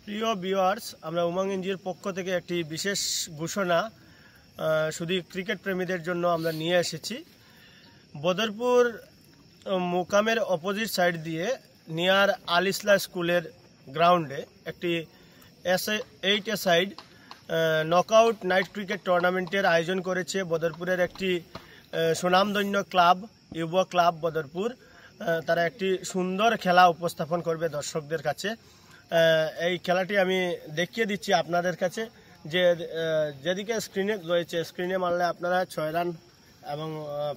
প্রিয় ভিউয়ার্স, আমরা উমং এনজিওর পক্ষ থেকে একটি বিশেষ ঘোষণা শুধু ক্রিকেট প্রেমীদের জন্য আমরা নিয়ে এসেছি। বদরপুর মোকামের অপোজিট সাইড দিয়ে নিয়ার আল ইসলাম স্কুলের গ্রাউন্ডে একটি 8 সাইড নকআউট নাইট ক্রিকেট টুর্নামেন্টের আয়োজন করেছে বদরপুরের একটি সুনামধন্য ক্লাব, ইউব ক্লাব বদরপুর। তারা একটি সুন্দর খেলা উপস্থাপন করবে দর্শকদের কাছে। এই খেলাটি আমি দেখিয়ে দিচ্ছি আপনাদের কাছে, যে যেদিকে স্ক্রিনে রয়েছে, স্ক্রিনে মারলে আপনারা 6 রান এবং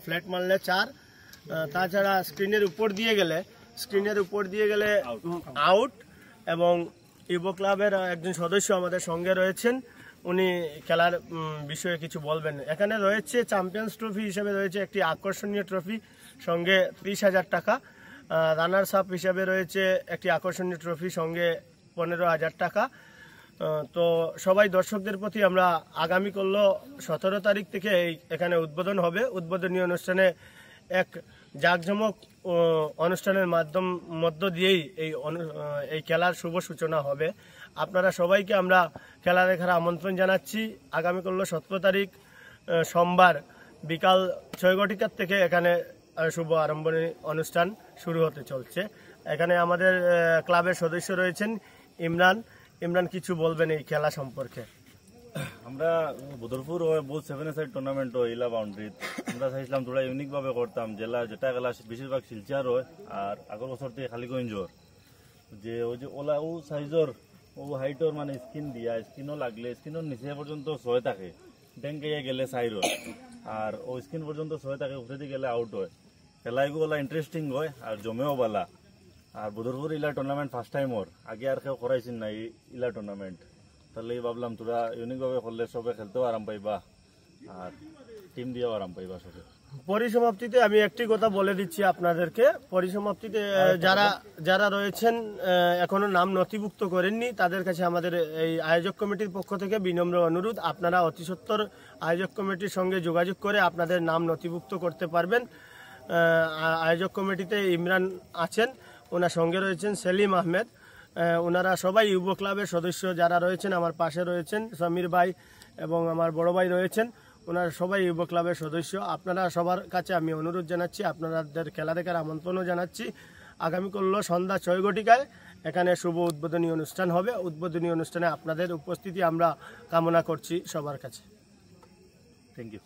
ফ্ল্যাট মারলে 4। তাছাড়া স্ক্রিনের উপর দিয়ে গেলে আউট। এবং ইউব ক্লাবের একজন সদস্য আমাদের সঙ্গে রয়েছেন, উনি খেলার বিষয়ে কিছু বলবেন। এখানে রয়েছে চ্যাম্পিয়ন্স ট্রফি হিসেবে রয়েছে একটি আকর্ষণীয় ট্রফি, সঙ্গে 30,000 টাকা। রানার্স আপ হিসাবে রয়েছে একটি আকর্ষণীয় ট্রফি, সঙ্গে 15,000 টাকা। তো সবাই দর্শকদের প্রতি আমরা আগামী 17 তারিখ থেকে এখানে উদ্বোধন হবে। উদ্বোধনী অনুষ্ঠানে এক জাঁকজমক অনুষ্ঠানের মধ্য দিয়েই এই খেলার শুভ সূচনা হবে। আপনারা সবাইকে আমরা খেলা দেখার আমন্ত্রণ জানাচ্ছি। আগামী 17 তারিখ সোমবার বিকাল 6 থেকে এখানে শুভ আরম্ভনী অনুষ্ঠান শুরু হতে চলছে। এখানে আমাদের ক্লাবের সদস্য রয়েছেন ইমরান কিছু বলবেন এই খেলা সম্পর্কে। আমরা বদরপুর বহুত 7 সাইড টুর্নামেন্ট হয় ইলা বাউন্ডারি। আমরা চাইছিলাম তোরা ইউনিক ভাবে করতাম, যেটা খেলা বেশিরভাগ শিলচার হয় আর আগের বছর থেকে খালিগঞ্জর, যে ওই যে ওলা ও সাইজর ও হাইটর মানে স্কিনও লাগলে স্কিনের নিচে পর্যন্ত 6 থাকে, ডেঙ্কাইয়া গেলে 4 হয়, আর ও স্কিন পর্যন্ত 6 থাকে, উপরে দিয়ে গেলে আউট হয়। খেলাগুলা ইন্টারেস্টিং হয় আর জমেও বালা। আর বদরপুর ইলা টুর্নামেন্ট ফার্স্ট টাইম ওর আগে আর কেউ করাইছেন না ইলা টুর্নামেন্ট। তাহলে ভাবলাম তোরা ইউনিক ভাবে করলে সবে খেলতেও আরাম পাইবা আর টিম দিয়েও আরাম পাইবা সবে। পরিসমাপ্তিতে আমি একটি কথা বলে দিচ্ছি আপনাদেরকে। পরিসমাপ্তিতে যারা রয়েছেন এখনো নাম নথিভুক্ত করেননি, তাদের কাছে আমাদের এই আয়োজক কমিটির পক্ষ থেকে বিনম্র অনুরোধ, আপনারা অতি সত্বর আয়োজক কমিটির সঙ্গে যোগাযোগ করে আপনাদের নাম নথিভুক্ত করতে পারবেন। আয়োজক কমিটিতে ইমরান আছেন, ওনার সঙ্গে রয়েছেন সেলিম আহমেদ। ওনারা সবাই ইউব ক্লাবের সদস্য। যারা রয়েছেন আমার পাশে রয়েছেন সমীর ভাই এবং আমার বড় ভাই রয়েছেন, ওনারা সবাই ইউব ক্লাবের সদস্য। আপনারা সবার কাছে আমি অনুরোধ জানাচ্ছি, আপনাদের খেলা দেখার আমন্ত্রণও জানাচ্ছি। আগামীকাল সন্ধ্যা 6 এখানে শুভ উদ্বোধনী অনুষ্ঠান হবে। উদ্বোধনী অনুষ্ঠানে আপনাদের উপস্থিতি আমরা কামনা করছি সবার কাছে। Thank you.